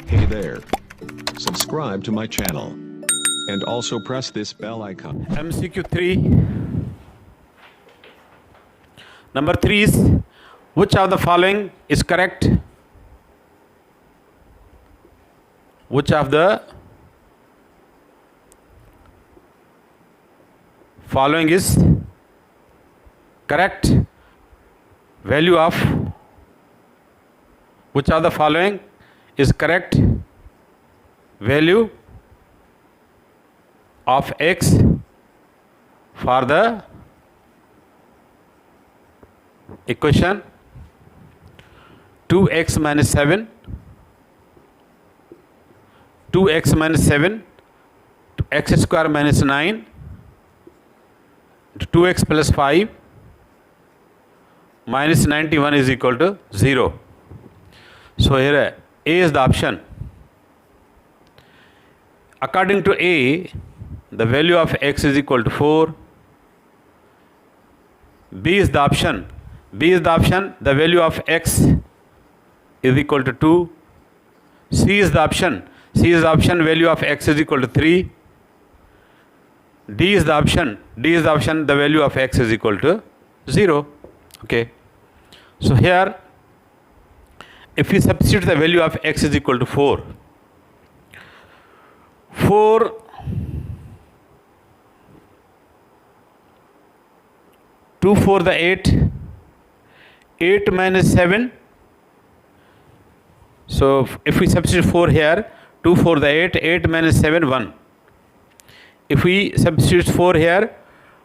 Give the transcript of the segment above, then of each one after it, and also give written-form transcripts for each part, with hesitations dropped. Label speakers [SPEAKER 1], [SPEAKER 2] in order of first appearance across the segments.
[SPEAKER 1] Hey there. Subscribe to my channel. And also press this bell icon.
[SPEAKER 2] MCQ 3. Number 3 is, which of the following is correct? Which of the following is correct value of, which of the following is correct value of x for the equation 2x minus 7, 2x minus 7 to x square minus 9 to 2x plus 5 minus 91 is equal to 0. So here A is the option. According to A, the value of x is equal to 4. B is the option. B is the option. The value of x is equal to 2. C is the option. C is the option. Value of x is equal to 3. D is the option. D is the option. The value of x is equal to 0. Okay. So here, if we substitute the value of x is equal to 4, 2 4 the 8, 8 minus 7. So if we substitute 4 here, 2 4 the 8, 8 minus 7, 1. If we substitute 4 here,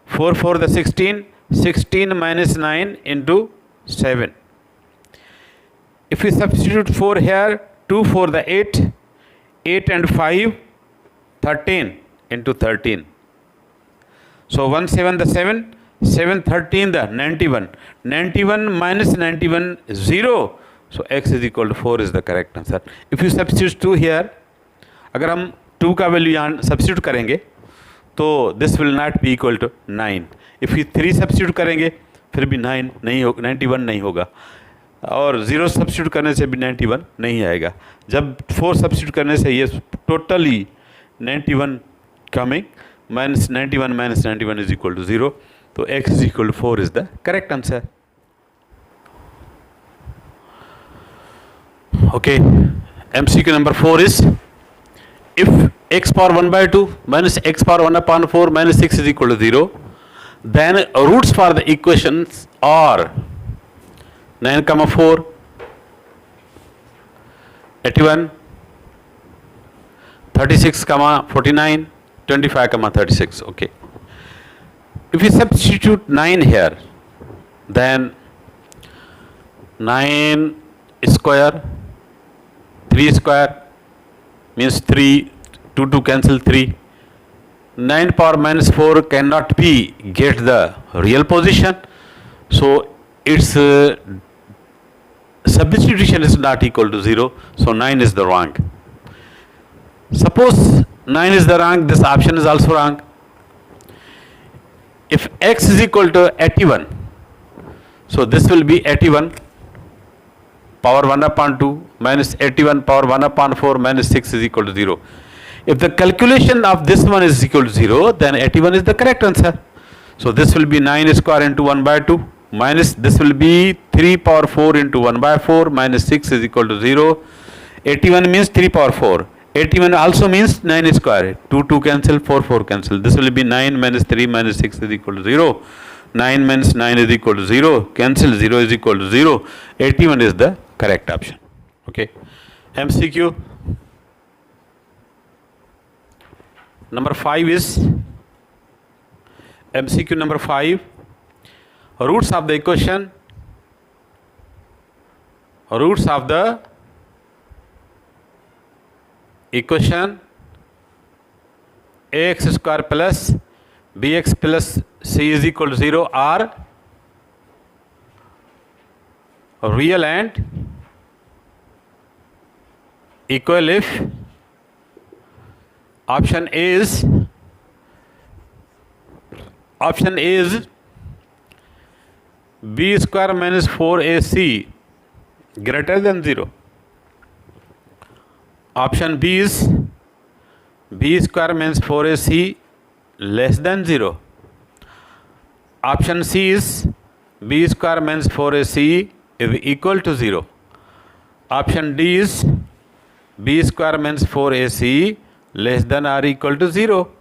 [SPEAKER 2] 4 4 the 16, 16 minus 9 into 7. If we substitute 4 here, 2 4 the 8, 8 and 5, 13 into 13. So 1 7 the 7, 7 13 the 91. 91 minus 91 is 0. So x is equal to 4 is the correct answer. If you substitute 2 here, अगर हम 2 का value यहाँ substitute करेंगे तो this will not be equal to 9. If you 3 substitute करेंगे फिर भी 9 नहीं हो, 91 नहीं होगा, और 0 सब्स्टिट्यूट करने से भी 91 नहीं आएगा. जब 4 सब्स्टिट्यूट करने से ये totally 91 coming, minus 91 minus 91 is equal to 0. तो x is equal to 4 is the correct answer. Okay, MCQ number 4 is, if x power 1 by 2 minus x power 1 upon 4 minus 6 is equal to 0, then roots for the equations are 9 comma 4, 81, 36 comma 49, 25 comma 36. Okay. If we substitute 9 here, then 9 square, 3 square means 3, 2 to cancel 3. 9 power minus 4 cannot be get the real position. So its substitution is not equal to 0. So 9 is the wrong. Suppose 9 is the wrong, this option is also wrong. If x is equal to 81, so this will be 81 power 1 upon 2 minus 81 power 1 upon 4 minus 6 is equal to 0. If the calculation of this one is equal to 0, then 81 is the correct answer. So this will be 9 square into 1 by 2 minus this will be 3 power 4 into 1 by 4 minus 6 is equal to 0. 81 means 3 power 4. 81 also means 9 square. 2 2 cancel, 4 4 cancel. This will be 9 minus 3 minus 6 is equal to 0. 9 minus 9 is equal to 0. Cancel, 0 is equal to 0. 81 is the correct option. Okay. MCQ number 5 is, MCQ number 5, roots of the equation, roots of the equation ax square plus bx plus c is equal to 0 are real and equal if option A is b square minus 4ac greater than 0. Option B is b square means 4ac less than 0. Option C is b square means 4ac is equal to 0. Option D is b square means 4ac less than or equal to 0.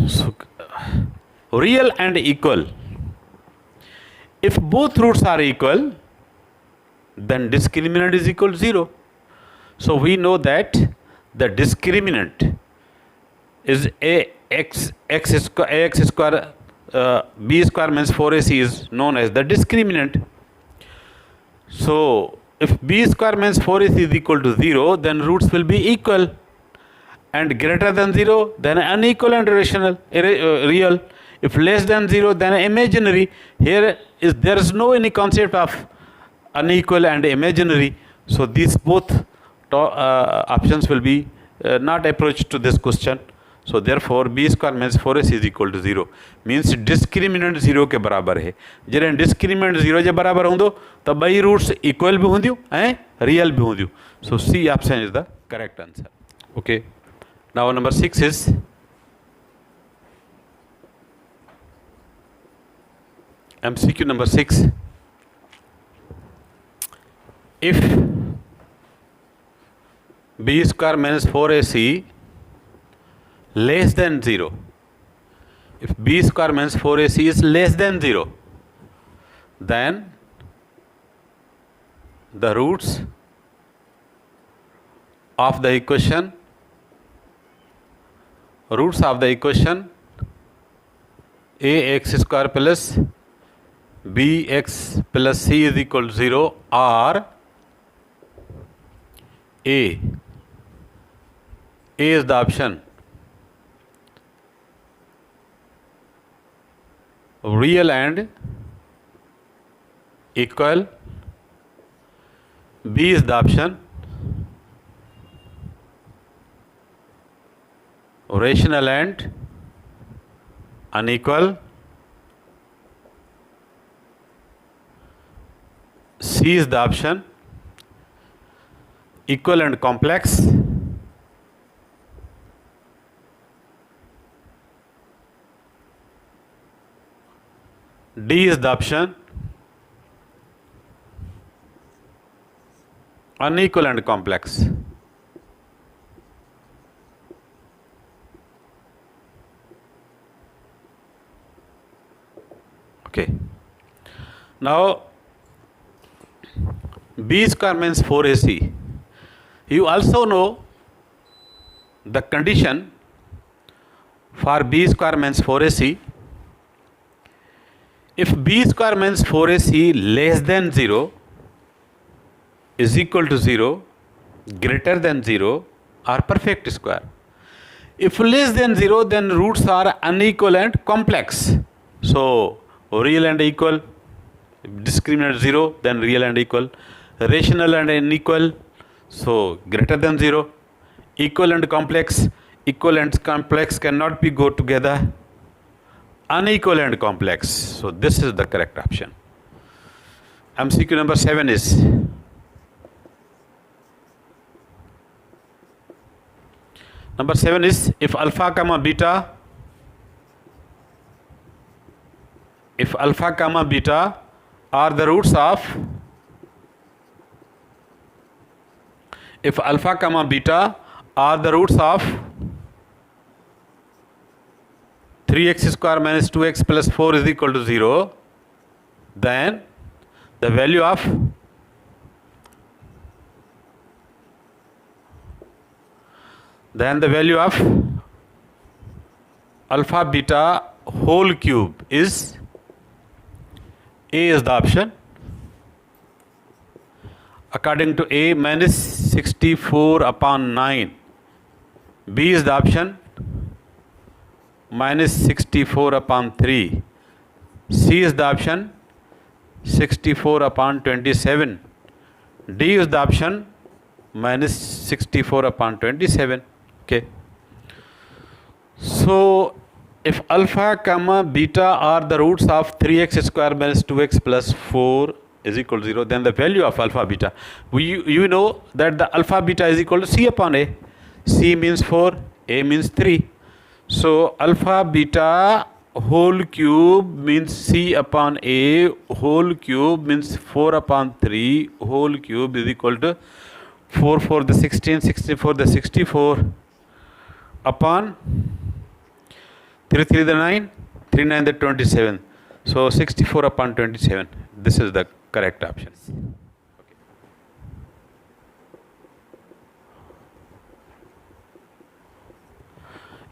[SPEAKER 2] So, real and equal. If both roots are equal, then discriminant is equal to 0. So we know that the discriminant is ax square b square means 4ac is known as the discriminant. So if b square means 4ac is equal to 0, then roots will be equal, and greater than 0 then unequal and real. If less than 0 then imaginary. Here is there is no any concept of unequal and imaginary. So these both options will be not approached to this question. So therefore b square means 4ac is equal to 0 means discriminant 0 के बराबर है. जॾहिं discriminant 0 जे बराबर हूंदो त ॿई roots equal भी हूंदियूं ऐं रियल भी हूंदियूं. So C option is the correct answer. Okay. Now number 6 is MCQ number 6. If b square minus 4ac less than 0, if b square minus 4ac is less than 0, then the roots of the equation ax square plus bx plus c is equal to 0 are A is the option. Real and equal. B is the option. Rational and unequal. C is the option. Equal and complex. D is the option. Unequal and complex. Okay. Now b square means 4ac. You also know the condition for b square means 4ac. If b square means 4ac less than 0 is equal to 0, greater than 0 or perfect square. If less than 0, then roots are unequal and complex. So real and equal, discriminant 0, then real and equal, rational and unequal, so greater than 0, equal and complex cannot be go together, unequal and complex. So this is the correct option. MCQ number 7 is if alpha comma beta are the roots of 3x square minus 2x plus 4 is equal to 0, then the value of alpha beta whole cube is A is the option. According to A, minus 64 upon 9. B is the option. Minus 64 upon 3. C is the option. 64 upon 27. D is the option. Minus 64 upon 27. Okay. So if alpha comma beta are the roots of 3x square minus 2x plus 4 is equal to 0, then the value of alpha beta. You know that the alpha beta is equal to C upon A. C means 4, A means 3. So alpha beta whole cube means C upon A whole cube means 4 upon 3 whole cube is equal to 4 for the 16, 16 for the 64 upon 3 3 the 9, 3 9 the 27. So 64 upon 27. This is the correct option.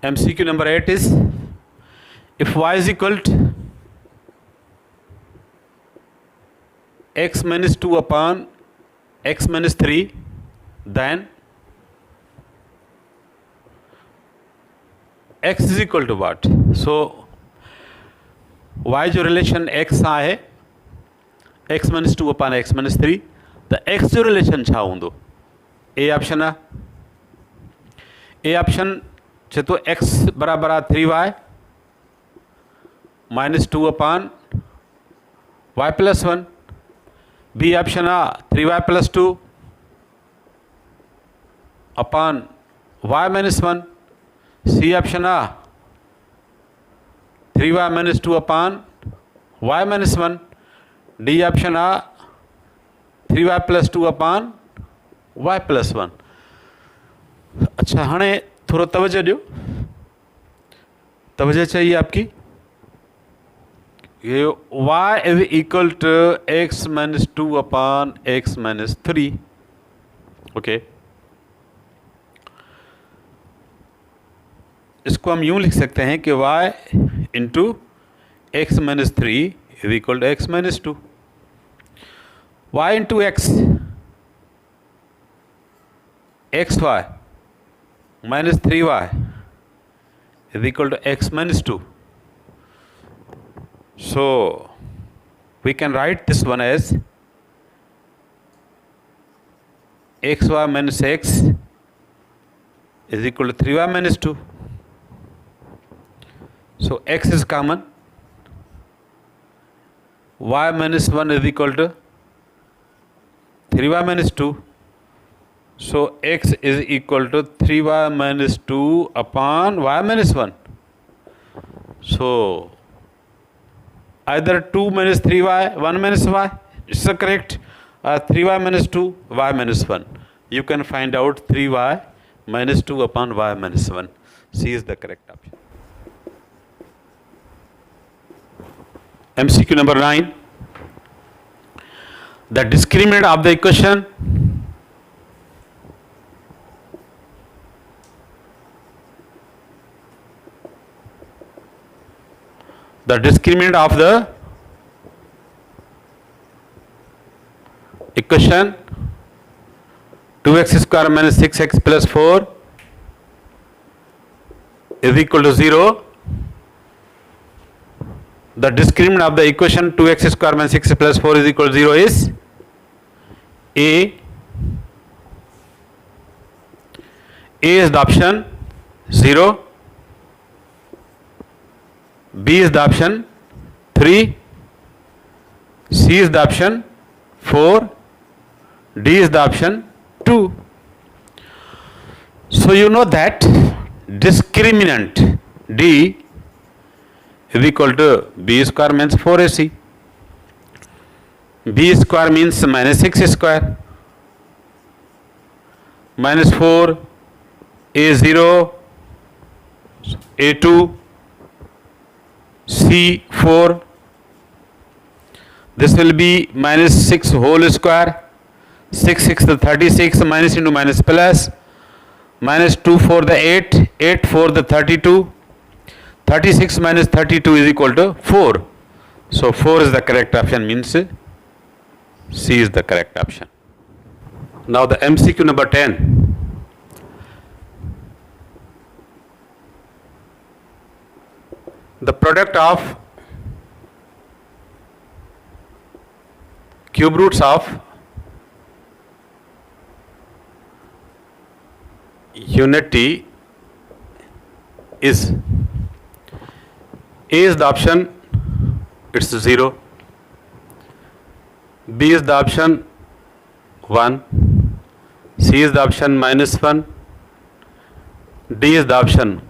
[SPEAKER 2] MCQ number 8 is, if y is equal to x minus 2 upon x minus 3, then x is equal to what? So y जो relation x आहे x minus 2 upon x minus 3, the x जो relation छा हूंदो? A option आहे. A option चए तो x बराबर आहे 3y minus 2 upon y plus 1. B option आहे 3y plus 2 upon y minus 1. C option आहे 3y minus 2 upon y minus 1. D option आहे 3y plus 2 upon y plus 1. अच्छा, हाणे थोड़ा तवज्जो ॾियो, तवज्जो चाहिए आपकी. ये y is equal to x minus 2 upon x minus 3. Okay, इसको हम यूं लिख सकते हैं कि y into x minus 3 is equal to x minus 2. y into x, xy minus 3y is equal to x minus 2. So we can write this one as xy minus x is equal to 3y minus 2. So x is common. Y minus 1 is equal to 3y minus 2. So x is equal to 3y minus 2 upon y minus 1. So either 2 minus 3y, 1 minus y, it's the correct. 3y minus 2, y minus 1. You can find out 3y minus 2 upon y minus 1. C is the correct option. MCQ number 9. The discriminant of the equation of the equation 2x square minus 6x plus 4 is equal to 0. The discriminant of the equation 2x square minus 6x plus 4 is equal to 0 is A. A is the option 0. B is the option 3. C is the option 4. D is the option 2. So you know that discriminant D is equal to B square means 4AC. B square means minus 6 square. Minus 4, A0, A2, C4. This will be minus 6 whole square. 6 6 the 36, minus into minus plus. Minus 2 for the 8, 8 for the 32. 36 minus 32 is equal to 4. So 4 is the correct option, means C is the correct option. Now the MCQ number 10. The product of cube roots of unity is A is the option, it's 0. B is the option 1, C is the option -1, D is the option.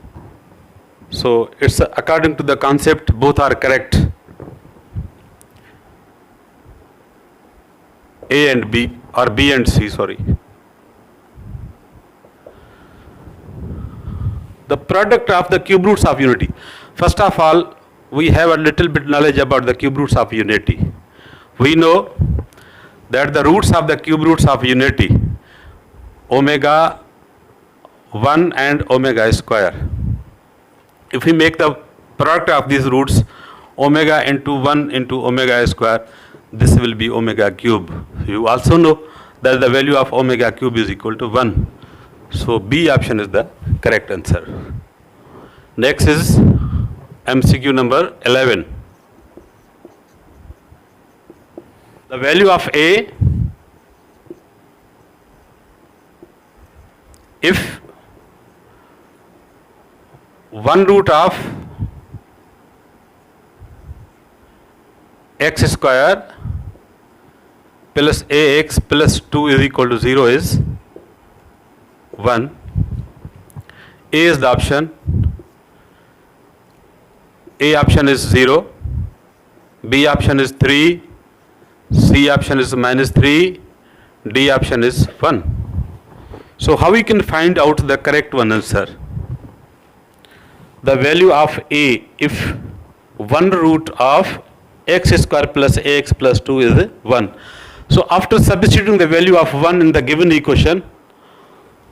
[SPEAKER 2] So it's according to the concept, both are correct. A and B, or B and C, sorry. The product of the cube roots of unity. First of all, we have a little bit knowledge about the cube roots of unity. We know that the roots of the cube roots of unity, omega 1 and omega square. If we make the product of these roots, omega into 1 into omega square, this will be omega cube. You also know that the value of omega cube is equal to 1. So B option is the correct answer. Next is MCQ number 11. The value of A, if 1 root of x square plus ax plus 2 is equal to 0 is 1. A is the option. A option is 0. B option is 3. C option is -3. D option is 1. So how we can find out the correct one answer? The value of A, if 1 root of x square plus ax plus 2 is 1. So after substituting the value of 1 in the given equation,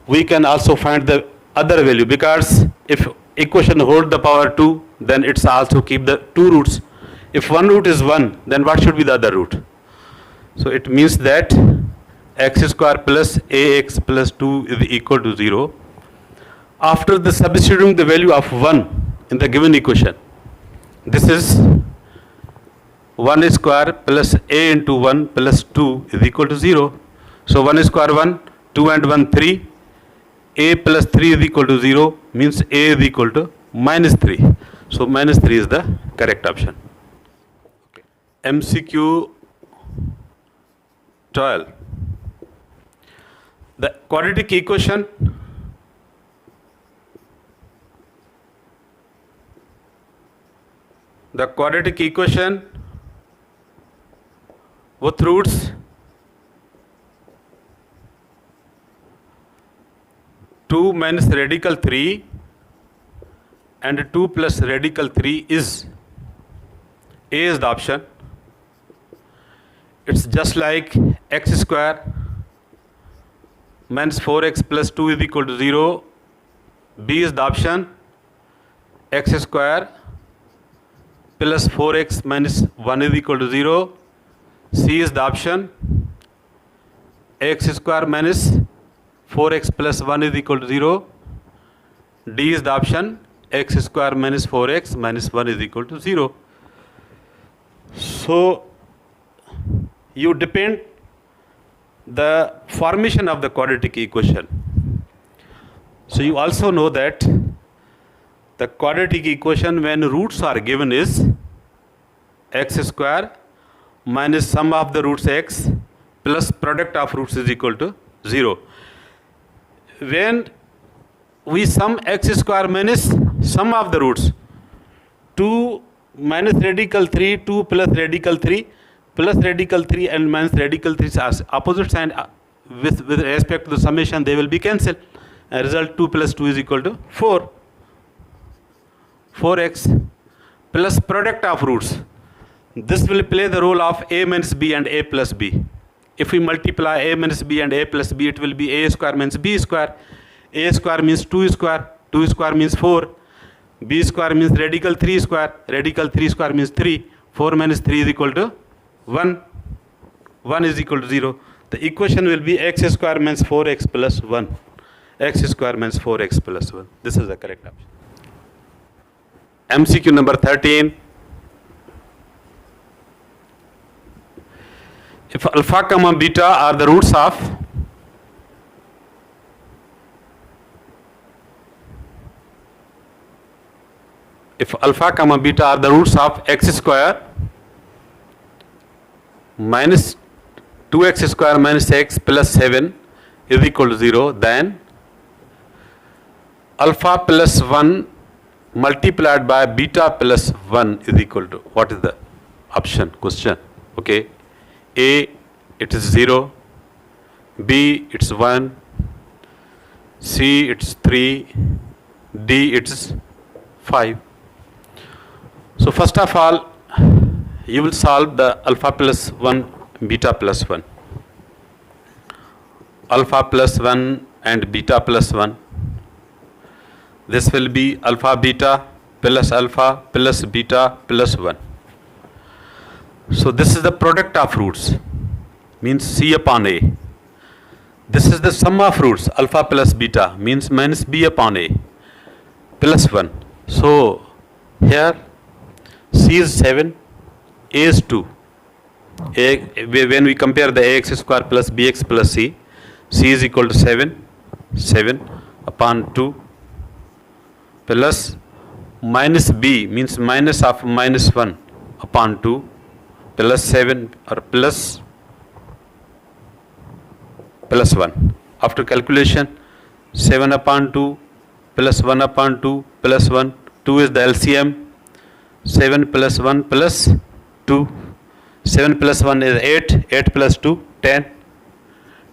[SPEAKER 2] we can also find the other value, because if equation hold the power 2, then it's also keep the 2 roots. If 1 root is 1, then what should be the other root? So it means that x square plus ax plus 2 is equal to 0. After the substituting the value of 1 in the given equation, this is 1 square plus a into 1 plus 2 is equal to 0. So 1 square 1, 2 and 1 3, a plus 3 is equal to 0, means a is equal to -3. So -3 is the correct option. Okay. MCQ 12. The quadratic equation with roots 2 minus radical 3 and 2 plus radical 3 is, A is the option. It's just like x square minus 4x plus 2 is equal to 0. B is the option. X square plus 4x minus 1 is equal to 0. C is the option. X square minus 4x plus 1 is equal to 0. D is the option. X square minus 4x minus 1 is equal to 0. So you depend the formation of the quadratic equation. So you also know that the quadratic equation when roots are given is x square minus sum of the roots x plus product of roots is equal to 0. When we sum x square minus sum of the roots, 2 minus radical 3, 2 plus radical 3, plus radical 3 and minus radical 3 are opposite sign. With respect to the summation, they will be cancelled. Result 2 plus 2 is equal to 4. 4x plus product of roots. This will play the role of a minus b and a plus b. If we multiply a minus b and a plus b, it will be a square minus b square. A square means 2 square, 2 square means 4. B square means radical 3 square, radical 3 square means 3. 4 minus 3 is equal to 1. 1 is equal to 0. The equation will be x square minus 4x plus 1. X square minus 4x plus 1. This is the correct option. MCQ number 13. If alpha comma beta are the roots of x square minus 2x square minus x plus 7 is equal to 0, then alpha plus 1 multiplied by beta plus 1 is equal to, what is the option question? Okay, A, it is 0, B, it's 1, C, it's 3, D, it's 5. So first of all, you will solve the alpha plus 1, beta plus 1. Alpha plus 1 and beta plus 1. This will be alpha beta plus beta plus 1. So this is the product of roots, means C upon A. This is the sum of roots, alpha plus beta, means minus B upon A plus 1. So here C is 7, A is 2. When we compare the ax square plus bx plus c, c is equal to 7 upon 2 plus minus b, means minus of minus 1 upon 2 plus 7 or plus 1. After calculation, 7 upon 2 plus 1 upon 2 plus 1, 2 is the LCM, 7 plus 1 plus 2, 7 plus 1 is 8, 8 plus 2, 10,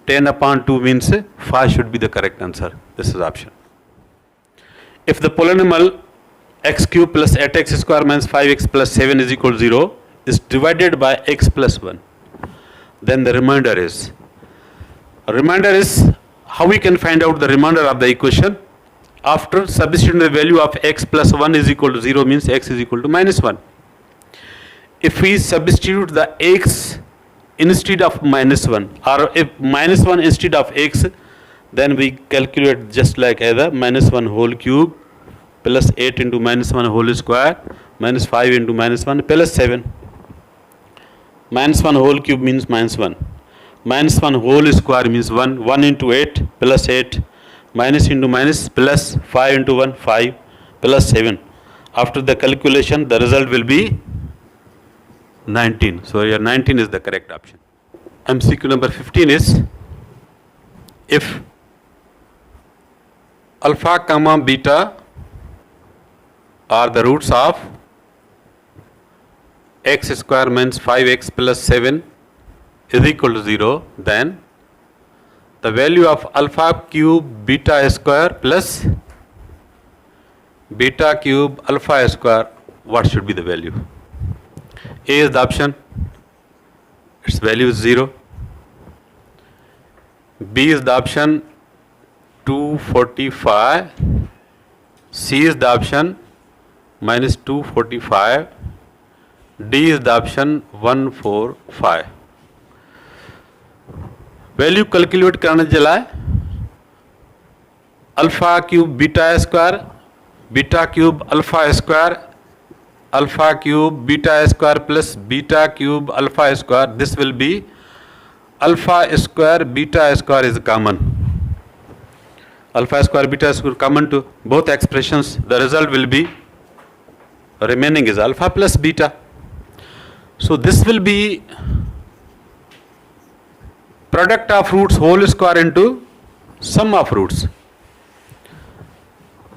[SPEAKER 2] 10 upon 2 means 5 should be the correct answer. This is option. If the polynomial x cube plus 8x square minus 5x plus 7 is equal to 0 is divided by x plus 1, then the remainder is how we can find out the remainder of the equation. After substituting the value of x plus 1 is equal to 0 means x is equal to minus 1. If we substitute the x instead of minus 1, or if minus 1 instead of x, then we calculate just like either minus 1 whole cube plus 8 into minus 1 whole square minus 5 into minus 1 plus 7. Minus 1 whole cube means minus 1. Minus 1 whole square means 1. 1 into 8 plus 8. Minus into minus plus 5 into 1, 5 plus 7. After the calculation, the result will be 19. So here 19 is the correct option. MCQ number 15 is, if alpha comma beta are the roots of x square minus 5x plus 7 is equal to 0, then the value of alpha cube beta square plus beta cube alpha square, what should be the value? A is the option, its value is 0. B is the option 245. C is the option minus 245. D is the option 145. Value calculate करने चला है, alpha cube beta square, beta cube alpha square, alpha cube beta square plus beta cube alpha square. This will be alpha square beta square is common. Alpha square beta square common to both expressions. The result will be remaining is alpha plus beta. So this will be product of roots whole square into sum of roots.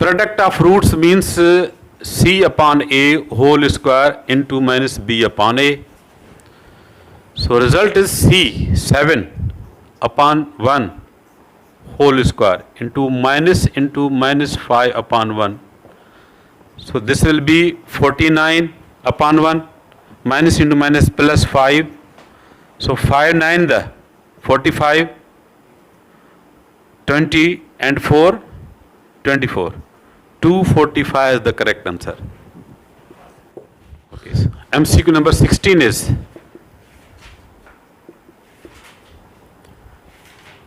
[SPEAKER 2] Product of roots means c upon a whole square into minus b upon a. So result is c 7 upon 1 whole square into minus 5 upon 1. So this will be 49 upon 1, minus into minus plus 5. So 5 9 the 45, 20 and 4 24. 245 is the correct answer. Okay. So MCQ number 16 is,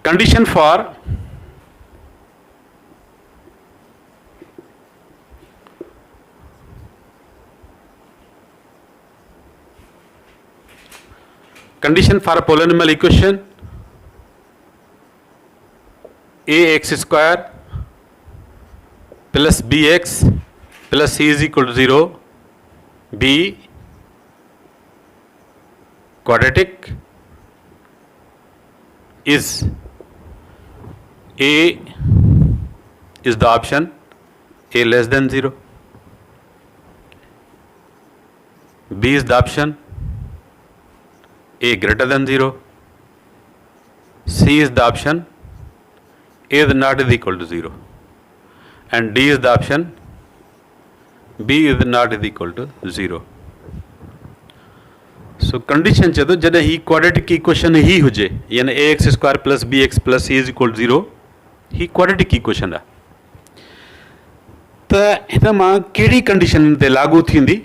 [SPEAKER 2] condition for a polynomial equation ax square plus bx plus c is equal to 0 be quadratic is A is the option A less than 0, B is the option A greater than 0, C is the option A is not is equal to 0, and D is the option B is not is equal to 0. So condition चए तो जॾहिं ही quadratic equation ही हुजे यानी ax square plus bx plus c is equal to 0 he quadratic equation आहे त हिन मां कहिड़ी कंडीशन ते लागू थींदी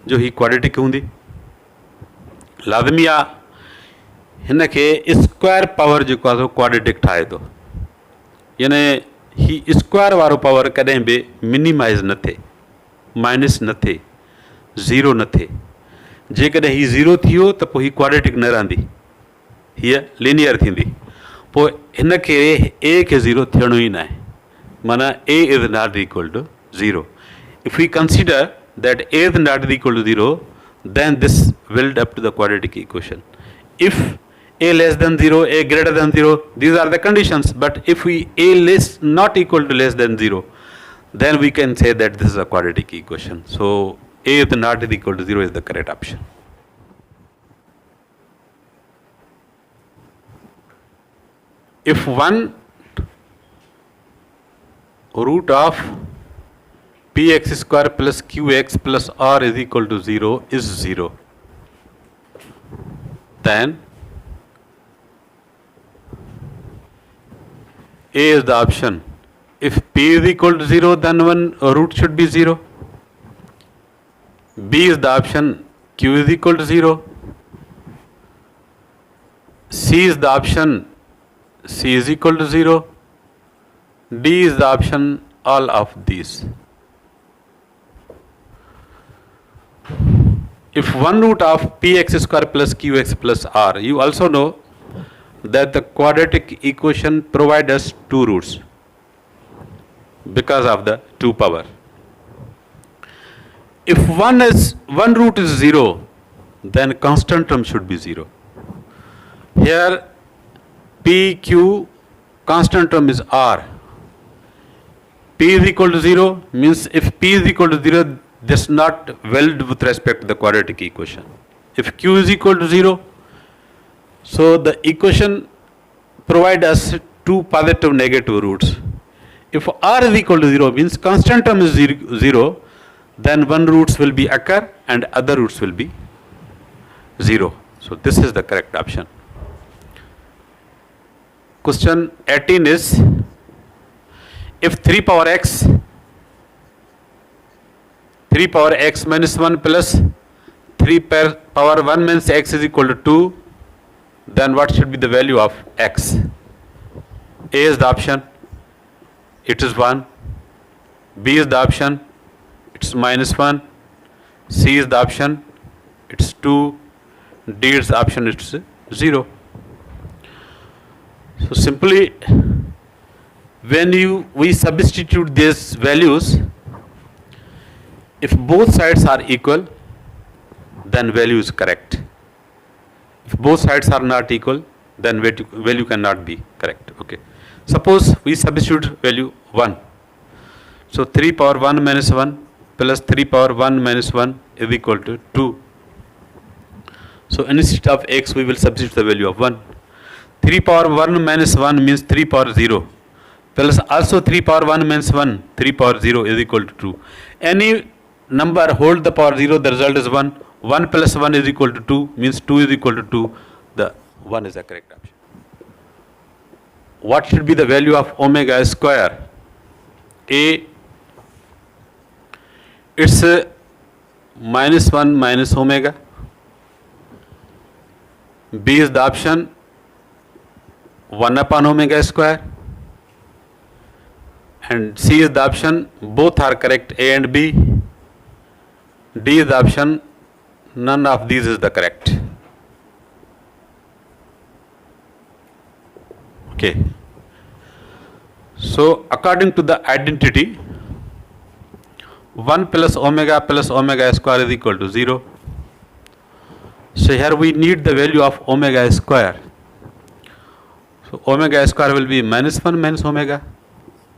[SPEAKER 2] जो ही quadratic हूंदी लाज़मी आहे हिन खे स्क्वायर पावर जेको आहे सो quadratic ठाहे थो यानी ही स्क्वायर वारो पावर कॾहिं बि मिनिमाइज़ न थिए माइनस न थिए ज़ीरो न थिए जेकॾहिं ही ज़ीरो थी वियो त पोइ ही क्वाड्रेटिक न रहंदी हीअ लीनियर थींदी पोइ हिन खे ए खे ज़ीरो थियणो ई न आहे माना a is not equal to zero if we consider that a is not equal to zero then this will up to the quadratic equation. If a less than 0, a greater than 0, these are the conditions, but if we a less not equal to less than 0, then we can say that this is a quadratic equation. So a is not equal to 0 is the correct option. If one root of px square plus qx plus r is equal to 0 is 0, then A is the option. If p is equal to 0, then one root should be 0. B is the option, q is equal to 0. C is the option, c is equal to 0. D is the option, all of these. If one root of px square plus qx plus r, you also know that the quadratic equation provides us two roots because of the 2 power. If one root is 0, then constant term should be 0. Here p, q, constant term is r. P is equal to 0 means if p is equal to 0, this is not valid with respect to the quadratic equation. If q is equal to 0, so the equation provides us two positive negative roots. If r is equal to 0 means constant term is 0, then one roots will be occur and other roots will be 0. So this is the correct option. Question 18 is, if 3 power x minus 1 plus 3 power 1 means x is equal to 2, then what should be the value of x? A is the option, it is 1. B is the option, it's minus 1. C is the option, it's 2. D is the option, it's 0. So simply when we substitute these values, if both sides are equal, then value is correct. If both sides are not equal, then value cannot be correct. Okay. Suppose we substitute value 1. So 3 power 1 minus 1 plus 3 power 1 minus 1 is equal to 2. So instead of x, we will substitute the value of 1. 3 power 1 minus 1 means 3 power 0. Plus also 3 power 1 minus 1, 3 power 0 is equal to 2. Any number hold the power 0, the result is 1. 1 plus 1 is equal to 2 means 2 is equal to 2. The 1 is the correct option. What should be the value of omega square? A, it's minus 1 minus omega. B is the option 1 upon omega square. And C is the option, both are correct, A and B. D is the option, none of these is the correct. Okay. So according to the identity, 1 plus omega square is equal to 0. So here we need the value of omega square. So omega square will be minus 1 minus omega.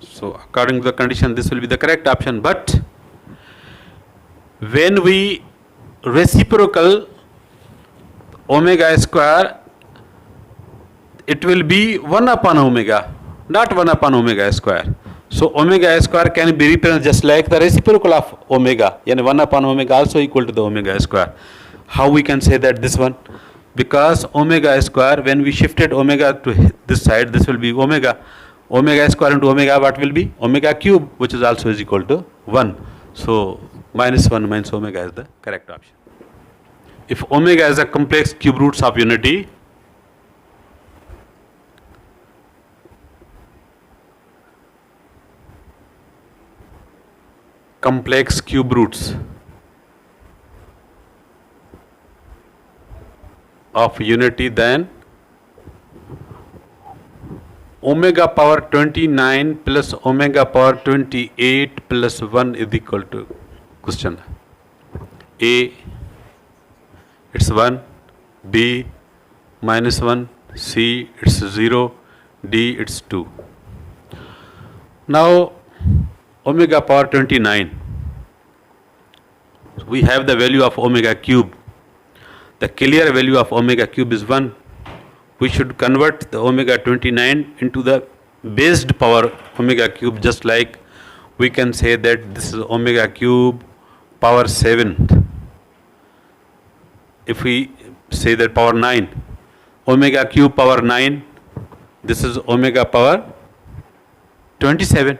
[SPEAKER 2] So according to the condition, this will be the correct option. But when we reciprocal omega square, it will be 1 upon omega, not 1 upon omega square. So omega square can be represented just like the reciprocal of omega, and 1 upon omega also equal to the omega square. How we can say that this one? Because omega square, when we shifted omega to this side, this will be omega. Omega square into omega, what will be? Omega cube, which is also is equal to 1. So minus 1 minus omega is the correct option. If omega is a complex cube roots of unity, complex cube roots of unity, then omega power 29 plus omega power 28 plus 1 is equal to, question A, it's 1, B, minus 1, C, it's 0, D, it's 2. Now omega power 29, so we have the value of omega cube. The clear value of omega cube is 1. We should convert the omega 29 into the based power omega cube, just like we can say that this is omega cube power 7. If we say that power 9, omega cube power 9, this is omega power 27.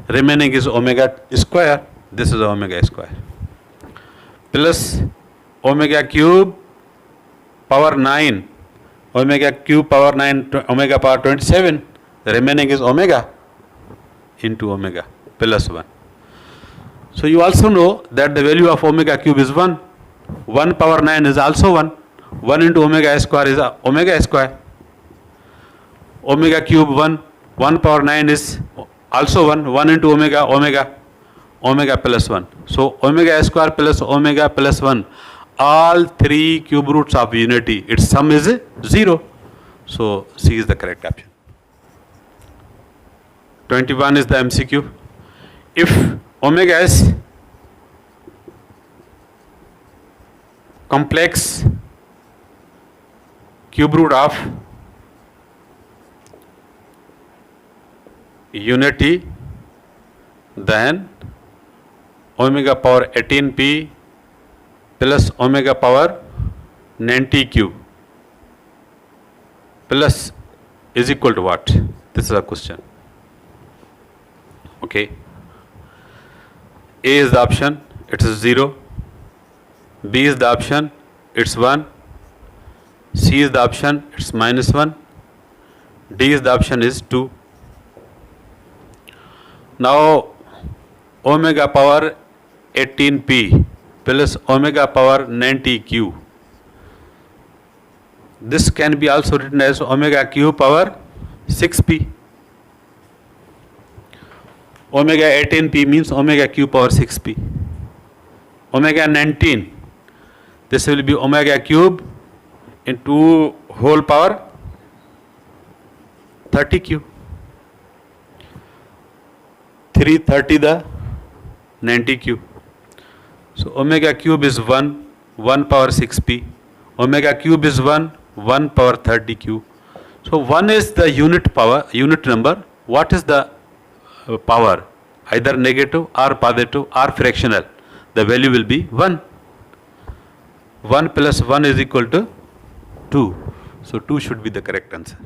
[SPEAKER 2] Remaining is omega square, this is omega square, plus omega cube power 9, omega cube power 9, omega power 27, the remaining is omega into omega plus 1. So you also know that the value of omega cube is 1. 1 power 9 is also 1. 1 into omega square is omega square. Omega cube 1. 1 power 9 is also 1. 1 into omega, omega plus 1. So omega square plus omega plus 1. All three cube roots of unity, its sum is 0. So C is the correct option. 21 is the MCQ. If omega is complex cube root of unity, then omega power 18p plus omega power 90q plus is equal to what? This is a question. Okay. A is the option, it is 0. B is the option, it's 1. C is the option, it's minus 1. D is the option is 2. Now omega power 18p plus omega power 90q. This can be also written as omega q power 6p. Omega 18p means omega q power 6p. Omega 19, this will be omega cube into whole power 30q. 330 the 90q. So omega cube is 1, 1 power 6p. Omega cube is 1, 1 power 30q. So 1 is the unit power, unit number. What is the power? Either negative or positive or fractional. The value will be 1. 1 plus 1 is equal to 2. So 2 should be the correct answer.